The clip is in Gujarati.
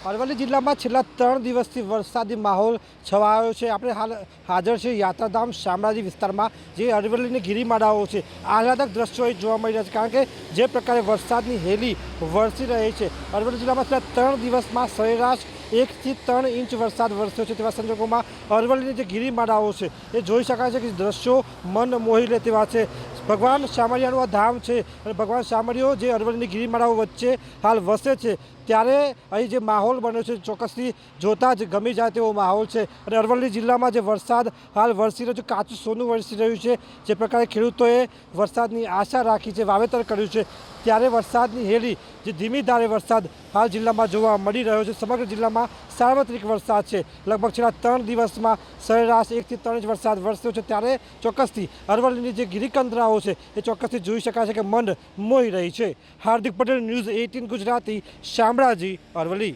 અરવલ્લી જિલ્લામાં છેલ્લા 3 દિવસથી વરસાદી માહોલ છવાયો છે। આપણે હાલ હાજર છે યાત્રાધામ શામળાજી વિસ્તારમાં, જે અરવલ્લીની ગિરિમાળાઓ છે। આહલાદક દ્રશ્યો અહીં જોવા મળી રહ્યા છે, કારણ કે જે પ્રકારે વરસાદની હેલી વરસી રહી છે। અરવલ્લી જિલ્લામાં છેલ્લા 3 દિવસમાં સરેરાશ 1 થી 3 ઇંચ વરસાદ વરસ્યો છે। તેવા સંજોગોમાં અરવલ્લીની જે ગિરિમાળાઓ છે એ જોઈ શકાય છે કે દ્રશ્યો મન મોહી લે તેવા છે। ભગવાન શામળિયાનું આ ધામ છે અને ભગવાન શામળિયો જે અરવલ્લીની ગિરિમાળાઓ વચ્ચે હાલ વસે છે, ત્યારે અહીં જે માહોલ બન્યો છે ચોક્કસથી જોતાં જ ગમી જાય તેવો માહોલ છે। અને અરવલ્લી જિલ્લામાં જે વરસાદ હાલ વરસી રહ્યો છે, કાચું સોનું વરસી રહ્યું છે। જે પ્રકારે ખેડૂતોએ વરસાદની આશા રાખી છે, વાવેતર કર્યું છે, ત્યારે વરસાદની હેલી જે ધીમી ધારે વરસાદ હાલ જિલ્લામાં જોવા મળી રહ્યો છે। સમગ્ર જિલ્લામાં સાર્વત્રિક વરસાદ છે। લગભગ છેલ્લા 3 દિવસમાં સરેરાશ 1 થી 3 ઇંચ વરસાદ વરસ્યો છે, ત્યારે ચોક્કસથી અરવલ્લીની જે ગિરિકંદરાઓ છે એ ચોક્કસથી જોઈ શકાય છે કે મન મોહી રહી છે। હાર્દિક પટેલ, ન્યૂઝ 18 ગુજરાતી, શામળાજી, અરવલ્લી।